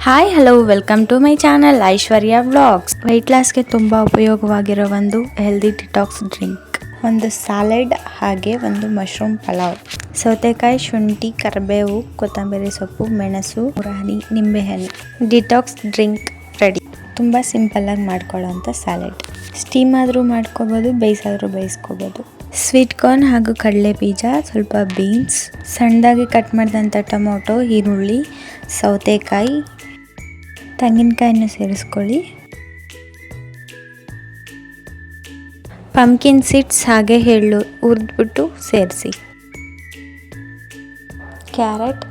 Hi hello welcome to my channel Aishwarya vlogs. Weight ಲಾಸ್ಗೆ ತುಂಬ ಉಪಯೋಗವಾಗಿರೋ ಒಂದು ಹೆಲ್ದಿ ಡಿಟಾಕ್ಸ್ ಡ್ರಿಂಕ್, ಒಂದು ಸಾಲೆಡ್, ಹಾಗೆ ಒಂದು ಮಶ್ರೂಮ್ ಪಲಾವ್. ಸೌತೆಕಾಯಿ, ಶುಂಠಿ, ಕರಿಬೇವು, ಕೊತ್ತಂಬರಿ ಸೊಪ್ಪು, ಮೆಣಸು, ಹನಿ, ನಿಂಬೆಹಣ್ಣು. Detox drink ready. ತುಂಬ ಸಿಂಪಲ್ಲಾಗಿ ಮಾಡ್ಕೊಳ್ಳೋಂಥ ಸಾಲೆಡ್. ಸ್ಟೀಮ್ ಆದರೂ ಮಾಡ್ಕೋಬೋದು, ಬೇಯಿಸಾದರೂ ಬೇಯಿಸ್ಕೋಬೋದು. ಸ್ವೀಟ್ ಕಾರ್ನ್ ಹಾಗೂ ಕಡಲೆ ಬೀಜ, ಸ್ವಲ್ಪ ಬೀನ್ಸ್, ಸಣ್ಣದಾಗಿ ಕಟ್ ಮಾಡಿದಂಥ ಟೊಮೊಟೊ, ಈರುಳ್ಳಿ, ಸೌತೆಕಾಯಿ, ತೆಂಗಿನಕಾಯನ್ನು ಸೇರಿಸ್ಕೊಳ್ಳಿ. ಪಂಪ್ಕಿನ್ ಸೀಡ್ಸ್ ಹಾಗೆ ಎಳ್ಳು ಹುರಿದ್ಬಿಟ್ಟು ಸೇರಿಸಿ. ಕ್ಯಾರೆಟ್,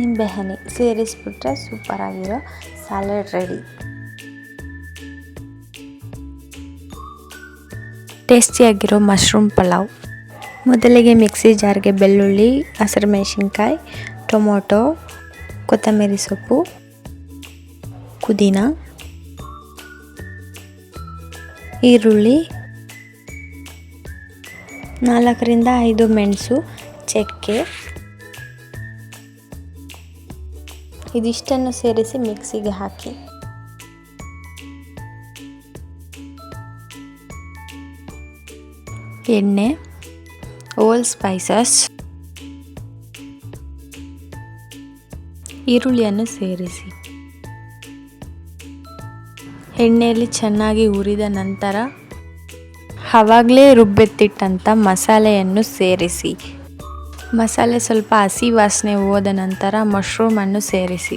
ನಿಂಬೆಹಣ್ಣು ಸೇರಿಸ್ಬಿಟ್ರೆ ಸೂಪರಾಗಿರೋ ಸಾಲೆಡ್ ರೆಡಿ. ಟೇಸ್ಟಿಯಾಗಿರೋ ಮಶ್ರೂಮ್ ಪಲಾವ್. ಮೊದಲಿಗೆ ಮಿಕ್ಸಿ ಜಾರ್ಗೆ ಬೆಳ್ಳುಳ್ಳಿ, ಹಸಿರು ಮೆಣಸಿನ್ಕಾಯಿ, ಟೊಮೊಟೊ, ಕೊತ್ತಂಬರಿ ಸೊಪ್ಪು, ಪುದೀನ, ಈರುಳ್ಳಿ, 4ರಿಂದ 5 ಮೆಣಸು, ಚಕ್ಕೆ, ಇದಿಷ್ಟನ್ನು ಸೇರಿಸಿ ಮಿಕ್ಸಿಗೆ ಹಾಕಿ. ಎಣ್ಣೆ, ಹೋಲ್ ಸ್ಪೈಸಸ್, ಈರುಳ್ಳಿಯನ್ನು ಸೇರಿಸಿ. ಎಣ್ಣೆಯಲ್ಲಿ ಚೆನ್ನಾಗಿ ಹುರಿದ ನಂತರ ಆವಾಗಲೇ ರುಬ್ಬೆತ್ತಿಟ್ಟಂಥ ಮಸಾಲೆಯನ್ನು ಸೇರಿಸಿ. ಮಸಾಲೆ ಸ್ವಲ್ಪ ಹಸಿ ವಾಸನೆ ಹೋದ ನಂತರ ಮಶ್ರೂಮನ್ನು ಸೇರಿಸಿ.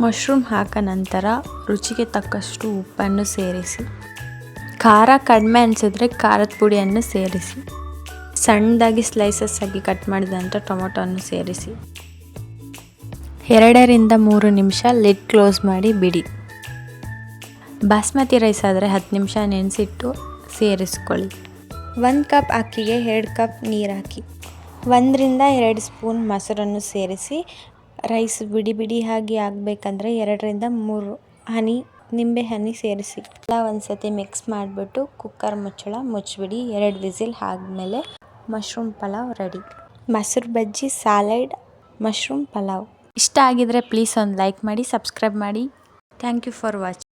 ಮಶ್ರೂಮ್ ಹಾಕ ನಂತರ ರುಚಿಗೆ ತಕ್ಕಷ್ಟು ಉಪ್ಪನ್ನು ಸೇರಿಸಿ. ಖಾರ ಕಡಿಮೆ ಅನಿಸಿದ್ರೆ ಖಾರದ ಪುಡಿಯನ್ನು ಸೇರಿಸಿ. ಸಣ್ಣದಾಗಿ ಸ್ಲೈಸಸ್ ಆಗಿ ಕಟ್ ಮಾಡಿದಂಥ ಟೊಮೊಟೊವನ್ನು ಸೇರಿಸಿ. 2ರಿಂದ 3 ನಿಮಿಷ ಲಿಡ್ ಕ್ಲೋಸ್ ಮಾಡಿ ಬಿಡಿ. ಬಾಸ್ಮತಿ ರೈಸ್ ಆದರೆ 10 ನಿಮಿಷ ನೆನೆಸಿಟ್ಟು ಸೇರಿಸ್ಕೊಳ್ಳಿ. 1 ಕಪ್ ಅಕ್ಕಿಗೆ 2 ಕಪ್ ನೀರು ಹಾಕಿ. 1ರಿಂದ 2 ಸ್ಪೂನ್ ಮೊಸರನ್ನು ಸೇರಿಸಿ. ರೈಸ್ ಬಿಡಿ ಬಿಡಿಯಾಗಿ ಆಗಬೇಕಂದ್ರೆ 2ರಿಂದ 3 ಹನಿ ನಿಂಬೆಹಣ್ಣು ಸೇರಿಸಿ. ಎಲ್ಲ ಒಂದ್ಸತಿ ಮಿಕ್ಸ್ ಮಾಡಿಬಿಟ್ಟು ಕುಕ್ಕರ್ ಮುಚ್ಚಳ ಮುಚ್ಚಿಬಿಡಿ. 2 ವಿಸಿಲ್ ಆದಮೇಲೆ ಮಶ್ರೂಮ್ ಪಲಾವ್ ರೆಡಿ. ಮೊಸರು ಬಜ್ಜಿ, ಸಾಲೆಡ್, ಮಶ್ರೂಮ್ ಪಲಾವ್. ಇಷ್ಟ ಆಗಿದ್ರೆ ಪ್ಲೀಸ್ ಒಂದು ಲೈಕ್ ಮಾಡಿ, ಸಬ್ಸ್ಕ್ರೈಬ್ ಮಾಡಿ. Thank you for watching.